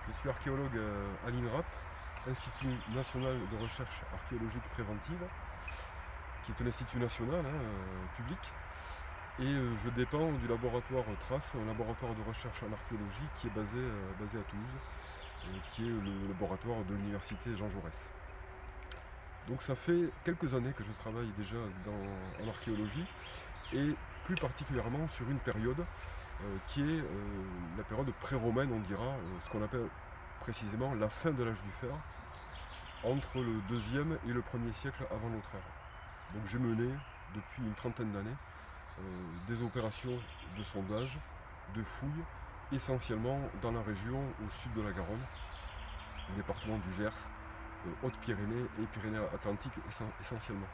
Je suis archéologue à l'INRAP, Institut national de recherche archéologique préventive, qui est un institut national public. Et je dépends du laboratoire TRACE, un laboratoire de recherche en archéologie qui est basé à Toulouse, qui est le laboratoire de l'université Jean Jaurès. Donc ça fait quelques années que je travaille déjà en archéologie, et plus particulièrement sur une période qui est la période pré-romaine, on dira, ce qu'on appelle précisément la fin de l'âge du fer, entre le 2e et le 1er siècle avant notre ère. Donc j'ai mené depuis une trentaine d'années des opérations de sondage, de fouilles, essentiellement dans la région au sud de la Garonne, le département du Gers, Hautes-Pyrénées et Pyrénées-Atlantiques essentiellement.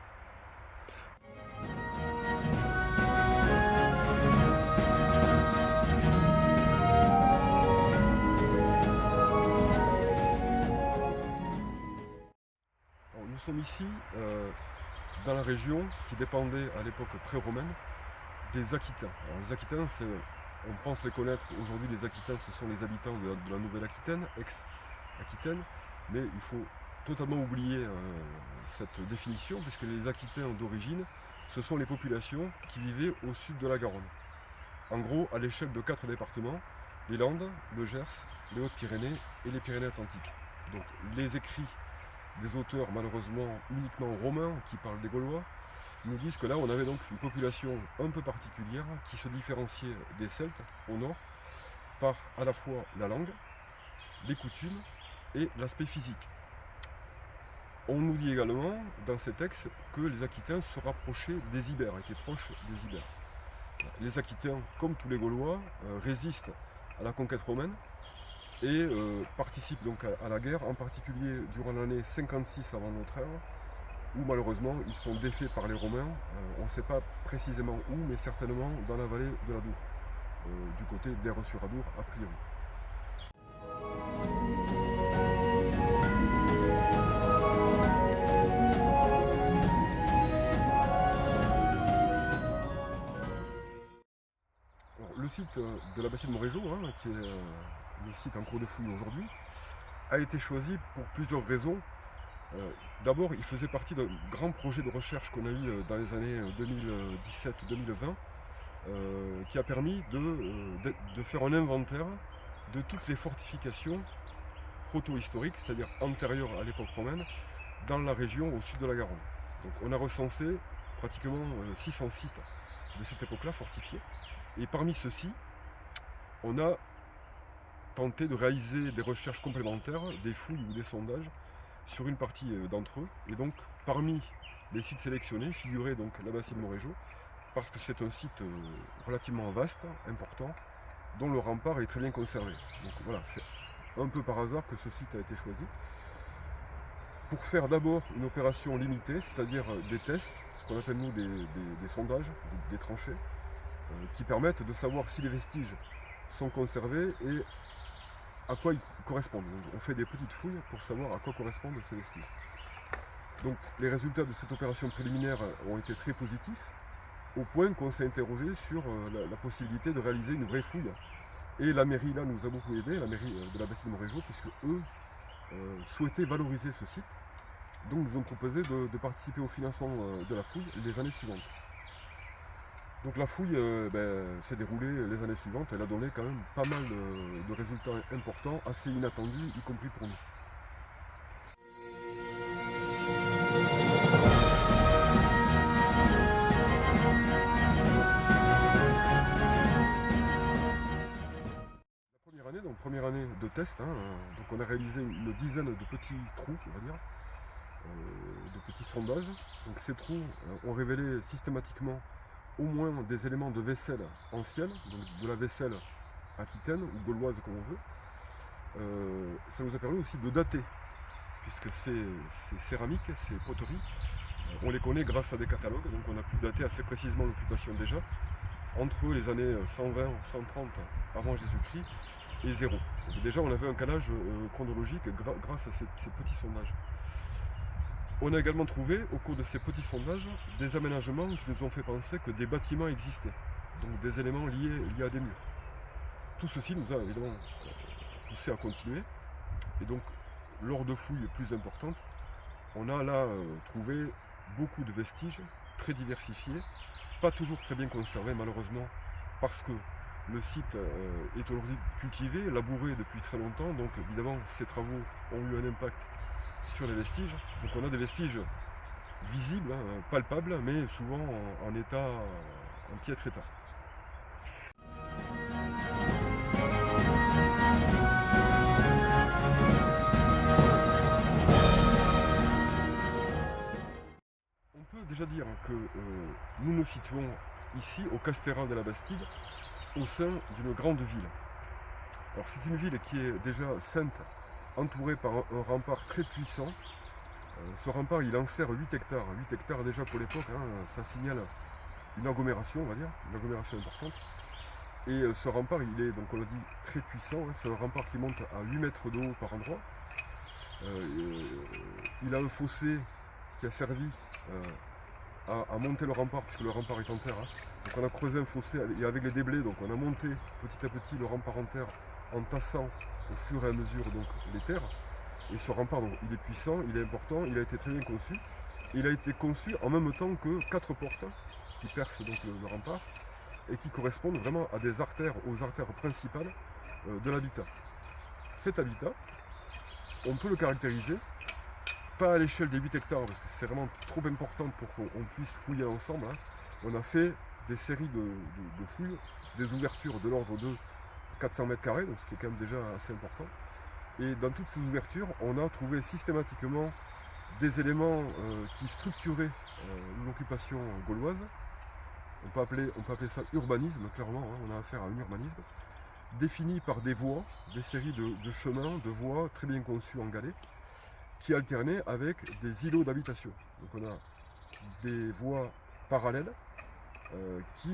Alors, nous sommes ici dans la région qui dépendait à l'époque pré-romaine des Aquitains. Alors, les Aquitains, on pense les connaître aujourd'hui. Les Aquitains, ce sont les habitants de la Nouvelle-Aquitaine, ex-Aquitaine, mais il faut totalement oublier cette définition, puisque les Aquitains d'origine, ce sont les populations qui vivaient au sud de la Garonne. En gros, à l'échelle de 4 départements, les Landes, le Gers, les Hautes-Pyrénées et les Pyrénées-Atlantiques. Donc les écrits des auteurs malheureusement uniquement romains qui parlent des Gaulois nous disent que là on avait donc une population un peu particulière qui se différenciait des Celtes au nord par à la fois la langue, les coutumes et l'aspect physique. On nous dit également dans ces textes que les Aquitains se rapprochaient des Ibères, étaient proches des Ibères. Les Aquitains, comme tous les Gaulois, résistent à la conquête romaine et participent donc à la guerre, en particulier durant l'année 56 avant notre ère, où malheureusement ils sont défaits par les Romains. On ne sait pas précisément où, mais certainement dans la vallée de l'Adour, du côté d'Aire-sur-Adour a priori. Le site de la bassine Montrégeau, qui est le site en cours de fouille aujourd'hui, a été choisi pour plusieurs raisons. D'abord, il faisait partie d'un grand projet de recherche qu'on a eu dans les années 2017-2020, qui a permis de faire un inventaire de toutes les fortifications proto-historiques, c'est-à-dire antérieures à l'époque romaine, dans la région au sud de la Garonne. Donc on a recensé pratiquement 600 sites de cette époque-là fortifiés. Et parmi ceux-ci, on a tenté de réaliser des recherches complémentaires, des fouilles ou des sondages sur une partie d'entre eux. Et donc, parmi les sites sélectionnés figurait donc la bassine Montrégeau, parce que c'est un site relativement vaste, important, dont le rempart est très bien conservé. Donc voilà, c'est un peu par hasard que ce site a été choisi. Pour faire d'abord une opération limitée, c'est-à-dire des tests, ce qu'on appelle nous des sondages, des tranchées, qui permettent de savoir si les vestiges sont conservés et à quoi ils correspondent. Donc, on fait des petites fouilles pour savoir à quoi correspondent ces vestiges. Donc les résultats de cette opération préliminaire ont été très positifs, au point qu'on s'est interrogé sur la possibilité de réaliser une vraie fouille. Et la mairie là nous a beaucoup aidé, la mairie de la bassine Montrégeau, puisque eux souhaitaient valoriser ce site. Donc nous ont proposé de participer au financement de la fouille les années suivantes. Donc la fouille s'est déroulée les années suivantes, elle a donné quand même pas mal de résultats importants, assez inattendus, y compris pour nous. Première année de test, donc on a réalisé une dizaine de petits trous, on va dire, de petits sondages. Donc ces trous ont révélé systématiquement au moins des éléments de vaisselle ancienne, donc de la vaisselle aquitaine ou gauloise comme on veut. Ça nous a permis aussi de dater, puisque ces céramiques, ces poteries, on les connaît grâce à des catalogues, donc on a pu dater assez précisément l'occupation déjà, entre les années 120-130 avant Jésus-Christ et 0. Donc déjà on avait un calage chronologique grâce à ces petits sondages. On a également trouvé, au cours de ces petits sondages, des aménagements qui nous ont fait penser que des bâtiments existaient, donc des éléments liés à des murs. Tout ceci nous a évidemment poussé à continuer, Et donc, lors de fouilles plus importantes, on a là trouvé beaucoup de vestiges très diversifiés, pas toujours très bien conservés malheureusement, parce que le site est aujourd'hui cultivé, labouré depuis très longtemps, donc évidemment ces travaux ont eu un impact sur les vestiges. Donc on a des vestiges visibles, hein, palpables, mais souvent en état, en piètre état. On peut déjà dire que nous nous situons ici au Castéral de la Bastide, au sein d'une grande ville. Alors c'est une ville qui est déjà sainte, entourée par un rempart très puissant. Ce rempart il enserre 8 hectares. 8 hectares déjà pour l'époque, hein, ça signale une agglomération, on va dire, une agglomération importante. Et ce rempart il est, donc on l'a dit, très puissant, hein. C'est un rempart qui monte à 8 mètres de haut par endroit. Il a un fossé qui a servi à monter le rempart, puisque le rempart est en terre, hein. Donc on a creusé un fossé et avec les déblais, donc on a monté petit à petit le rempart en terre en tassant au fur et à mesure donc les terres. Et ce rempart, donc, il est puissant, il est important, il a été très bien conçu. Il a été conçu en même temps que 4 portes qui percent donc le rempart et qui correspondent vraiment à des artères, aux artères principales de l'habitat. Cet habitat, on peut le caractériser, pas à l'échelle des 8 hectares, parce que c'est vraiment trop important pour qu'on puisse fouiller ensemble, hein. On a fait des séries de fouilles, des ouvertures de l'ordre de 400 mètres carrés, donc ce qui est quand même déjà assez important. Et dans toutes ces ouvertures, on a trouvé systématiquement des éléments qui structuraient l'occupation gauloise. On peut appeler ça urbanisme, clairement, hein. On a affaire à un urbanisme, défini par des voies, des séries de chemins, de voies très bien conçues en galets, qui alternaient avec des îlots d'habitation. Donc on a des voies parallèles qui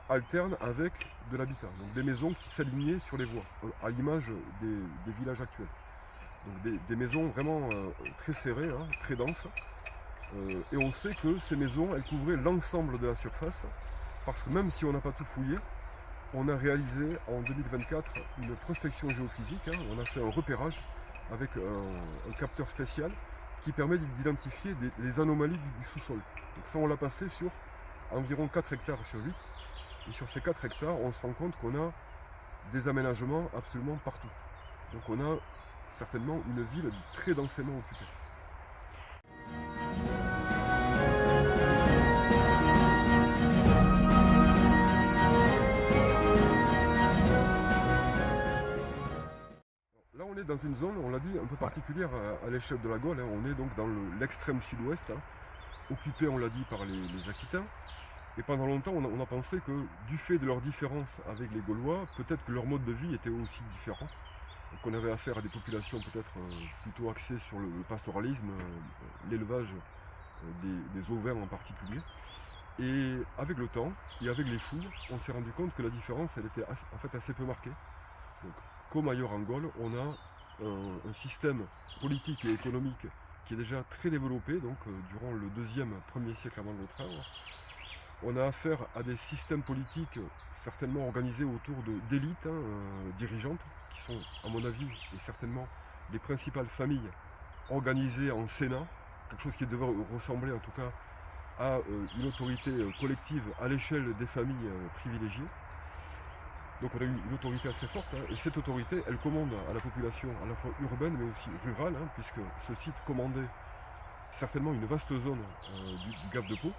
alternent avec de l'habitat. Donc des maisons qui s'alignaient sur les voies, à l'image des villages actuels. Donc des maisons vraiment très serrées, hein, très denses. Et on sait que ces maisons, elles couvraient l'ensemble de la surface, parce que même si on n'a pas tout fouillé, on a réalisé en 2024 une prospection géophysique, hein. On a fait un repérage avec un capteur spécial qui permet d'identifier les anomalies du sous-sol. Donc ça, on l'a passé sur environ 4 hectares sur 8. Et sur ces 4 hectares, on se rend compte qu'on a des aménagements absolument partout. Donc on a certainement une ville très densément occupée. Là on est dans une zone, on l'a dit, un peu particulière à l'échelle de la Gaule, hein. On est donc dans l'extrême sud-ouest, hein, occupé, on l'a dit, par les Aquitains. Et pendant longtemps, on a pensé que du fait de leurs différences avec les Gaulois, peut-être que leur mode de vie était aussi différent. Donc on avait affaire à des populations peut-être plutôt axées sur le pastoralisme, l'élevage des ovins en particulier. Et avec le temps et avec les fouilles, on s'est rendu compte que la différence, elle était en fait assez peu marquée. Donc, comme ailleurs en Gaule, on a un système politique et économique qui est déjà très développé, donc durant le 1er siècle avant notre ère. On a affaire à des systèmes politiques certainement organisés autour d'élites, hein, dirigeantes, qui sont, à mon avis, et certainement les principales familles organisées en sénat, quelque chose qui devrait ressembler en tout cas à une autorité collective à l'échelle des familles privilégiées. Donc on a une autorité assez forte, hein, et cette autorité, elle commande à la population à la fois urbaine mais aussi rurale, hein, puisque ce site commandait certainement une vaste zone du Gave de Pau.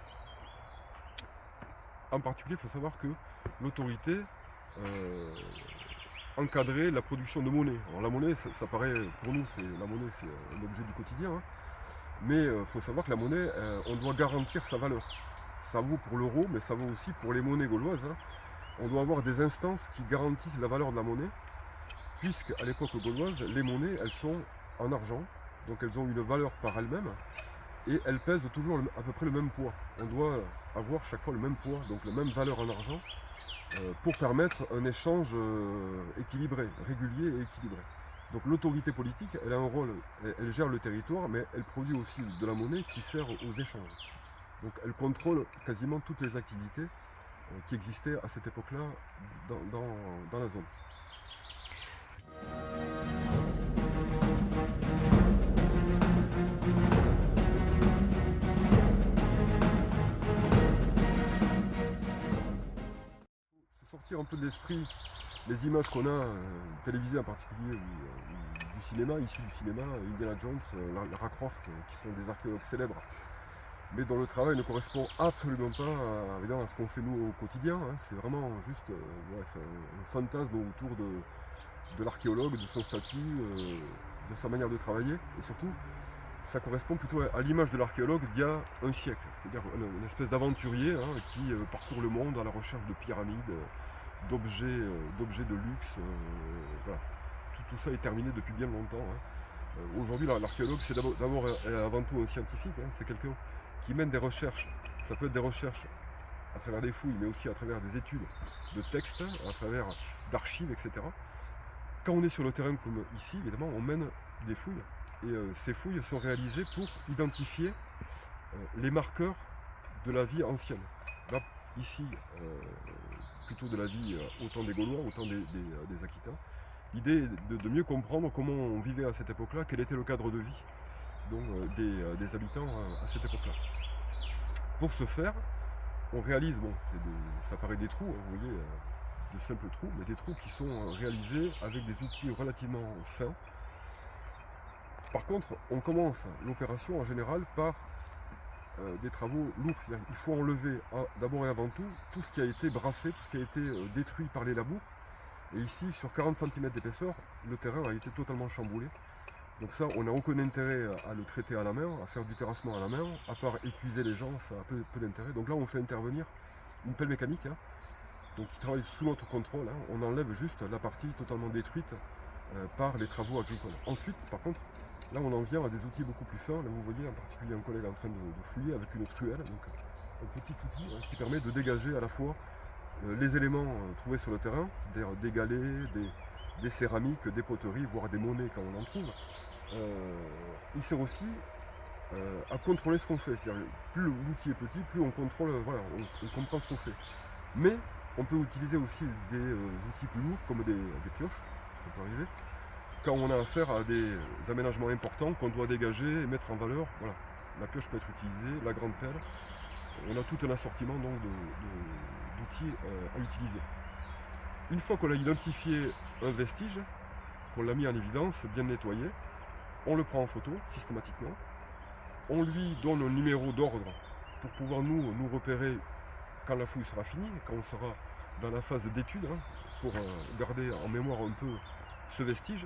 En particulier, il faut savoir que l'autorité encadrait la production de monnaie. Alors la monnaie, ça paraît, pour nous, la monnaie c'est un objet du quotidien, hein. Mais il faut savoir que la monnaie, on doit garantir sa valeur. Ça vaut pour l'euro, mais ça vaut aussi pour les monnaies gauloises, hein. On doit avoir des instances qui garantissent la valeur de la monnaie, puisque à l'époque gauloise, les monnaies, elles sont en argent, donc elles ont une valeur par elles-mêmes, et elles pèsent toujours à peu près le même poids. On doit avoir chaque fois le même poids, donc la même valeur en argent, pour permettre un échange équilibré, régulier et équilibré. Donc l'autorité politique, elle a un rôle, elle gère le territoire, mais elle produit aussi de la monnaie qui sert aux échanges. Donc elle contrôle quasiment toutes les activités qui existaient à cette époque-là dans la zone. sortir un peu de l'esprit les images qu'on a, télévisées en particulier, ou du cinéma, issues du cinéma, Indiana Jones, Lara Croft, qui sont des archéologues célèbres, mais dont le travail ne correspond absolument pas à ce qu'on fait nous au quotidien. Hein. C'est vraiment juste un fantasme autour de l'archéologue, de son statut, de sa manière de travailler, et surtout, ça correspond plutôt à l'image de l'archéologue d'il y a un siècle, c'est-à-dire une espèce d'aventurier qui parcourt le monde à la recherche de pyramides, d'objets de luxe. Voilà. Tout ça est terminé depuis bien longtemps. Hein. Aujourd'hui, l'archéologue, c'est d'abord et avant tout un scientifique, hein. C'est quelqu'un qui mène des recherches. Ça peut être des recherches à travers des fouilles, mais aussi à travers des études de textes, à travers d'archives, etc. Quand on est sur le terrain comme ici, évidemment, on mène des fouilles. Et ces fouilles sont réalisées pour identifier les marqueurs de la vie ancienne. Là, ici, plutôt de la vie autant des Gaulois, autant des Aquitains. L'idée est de mieux comprendre comment on vivait à cette époque-là, quel était le cadre de vie donc, des habitants à cette époque-là. Pour ce faire, on réalise, ça paraît des trous, hein, vous voyez, de simples trous, mais des trous qui sont réalisés avec des outils relativement fins. Par contre, on commence l'opération en général par des travaux lourds. Il faut enlever d'abord et avant tout ce qui a été brassé, tout ce qui a été détruit par les labours. Et ici, sur 40 cm d'épaisseur, le terrain a été totalement chamboulé. Donc ça, on n'a aucun intérêt à le traiter à la main, à faire du terrassement à la main, à part épuiser les gens, ça a peu d'intérêt. Donc là, on fait intervenir une pelle mécanique, hein, donc qui travaille sous notre contrôle. Hein. On enlève juste la partie totalement détruite par les travaux agricoles. Ensuite, par contre, là, on en vient à des outils beaucoup plus fins. Là, vous voyez en particulier un collègue en train de fouiller avec une truelle, donc un petit outil qui permet de dégager à la fois les éléments trouvés sur le terrain, c'est-à-dire des galets, des céramiques, des poteries, voire des monnaies quand on en trouve. Il sert aussi à contrôler ce qu'on fait. C'est-à-dire, plus l'outil est petit, plus on contrôle, on comprend ce qu'on fait. Mais on peut utiliser aussi des outils plus lourds, comme des pioches, ça peut arriver, quand on a affaire à des aménagements importants qu'on doit dégager et mettre en valeur. Voilà. La pioche peut être utilisée, la grande pelle. On a tout un assortiment donc, d'outils à utiliser. Une fois qu'on a identifié un vestige, qu'on l'a mis en évidence, bien nettoyé, on le prend en photo systématiquement. On lui donne un numéro d'ordre pour pouvoir nous repérer quand la fouille sera finie, quand on sera dans la phase d'étude, hein, pour garder en mémoire un peu ce vestige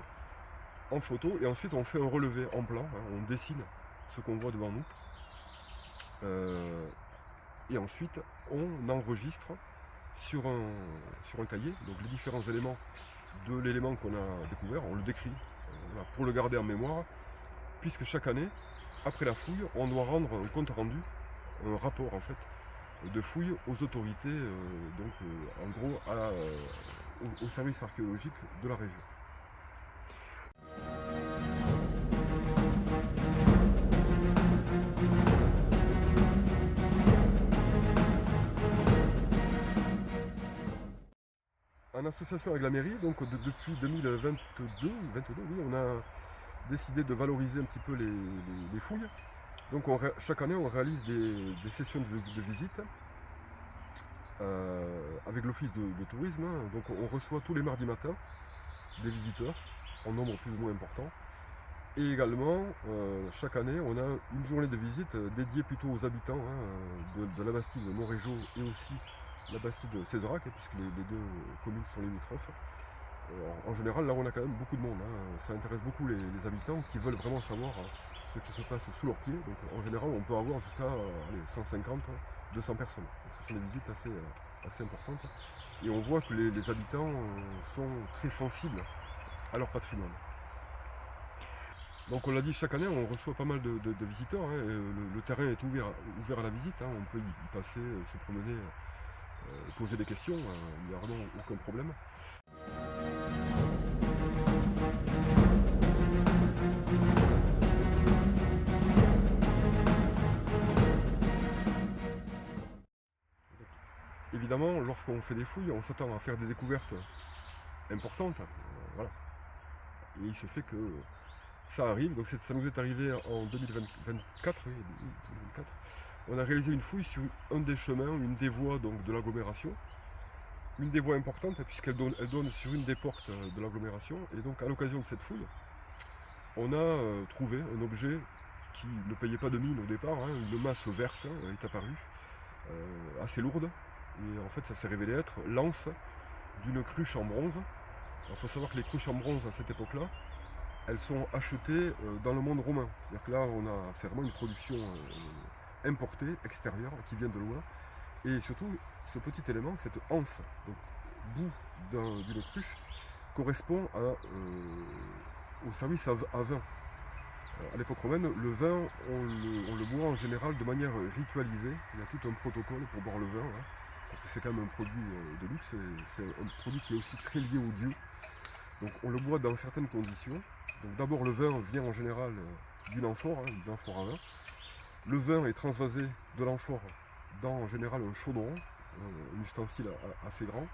en photo. Et ensuite on fait un relevé en plan, hein, on dessine ce qu'on voit devant nous. Et ensuite on enregistre sur un cahier donc les différents éléments de l'élément qu'on a découvert, on le décrit pour le garder en mémoire, puisque chaque année, après la fouille, on doit rendre un compte rendu, un rapport en fait, de fouille aux autorités, en gros au service archéologique de la région. En association avec la mairie, donc depuis 2022, oui, on a décidé de valoriser un petit peu les fouilles. Donc chaque année on réalise des sessions de visite avec l'office de tourisme. Donc on reçoit tous les mardis matins des visiteurs en nombre plus ou moins important. Et également chaque année on a une journée de visite dédiée plutôt aux habitants de la bastide de Montrégeau et aussi la bastide de Cézerac, puisque les deux communes sont limitrophes. En général, là on a quand même beaucoup de monde, hein. Ça intéresse beaucoup les habitants qui veulent vraiment savoir ce qui se passe sous leurs pieds. Donc en général, on peut avoir jusqu'à 150, 200 personnes. Donc, ce sont des visites assez importantes. Et on voit que les habitants sont très sensibles à leur patrimoine. Donc on l'a dit, chaque année on reçoit pas mal de visiteurs, hein, et le terrain est ouvert à la visite, hein. On peut y passer, se promener, poser des questions, il n'y a vraiment aucun problème. Évidemment, lorsqu'on fait des fouilles, on s'attend à faire des découvertes importantes. Voilà. Et il se fait que ça arrive, donc ça nous est arrivé en 2024, oui, 2024. On a réalisé une fouille sur un des chemins, une des voies donc, de l'agglomération. une des voies importantes, elle donne sur une des portes de l'agglomération. Et donc, à l'occasion de cette fouille, on a trouvé un objet qui ne payait pas de mine au départ, hein, une masse verte est apparue, assez lourde. Et en fait, ça s'est révélé être l'anse d'une cruche en bronze. Il faut savoir que les cruches en bronze à cette époque-là, elles sont achetées dans le monde romain. C'est-à-dire que là, c'est vraiment une production importée, extérieure, qui vient de loin. Et surtout, ce petit élément, cette anse, donc bout d'une cruche, correspond au service à vin. À l'époque romaine, le vin, on le boit en général de manière ritualisée. Il y a tout un protocole pour boire le vin, hein, parce que c'est quand même un produit de luxe, c'est un produit qui est aussi très lié au dieu. Donc on le boit dans certaines conditions. Donc d'abord le vin vient en général d'une amphore, hein, d'une amphore à vin. Le vin est transvasé de l'amphore dans en général un chaudron, un ustensile assez grand.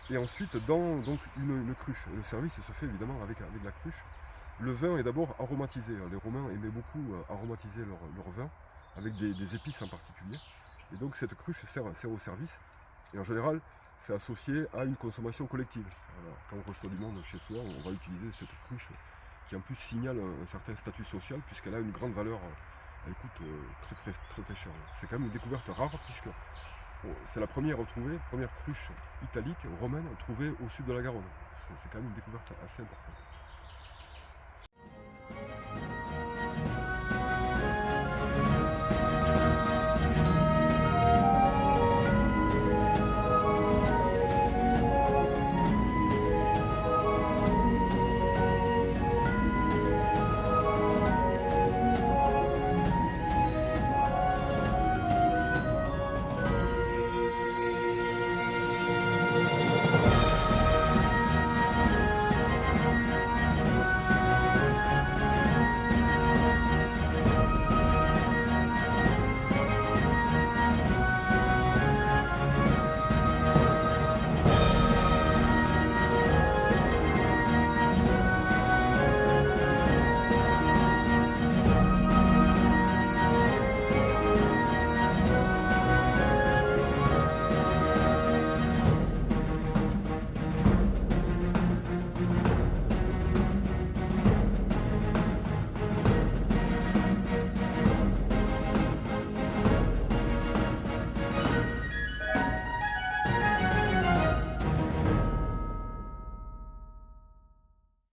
Et ensuite dans donc, une cruche. Et le service se fait évidemment avec la cruche. Le vin est d'abord aromatisé. Les Romains aimaient beaucoup aromatiser leur vin avec des épices en particulier. Et donc cette cruche sert au service. Et en général, c'est associé à une consommation collective. Voilà. Quand on reçoit du monde chez soi, on va utiliser cette cruche qui en plus signale un certain statut social puisqu'elle a une grande valeur. Elle coûte très cher. C'est quand même une découverte rare puisque c'est la première cruche italique, romaine, trouvée au sud de la Garonne. C'est quand même une découverte assez importante.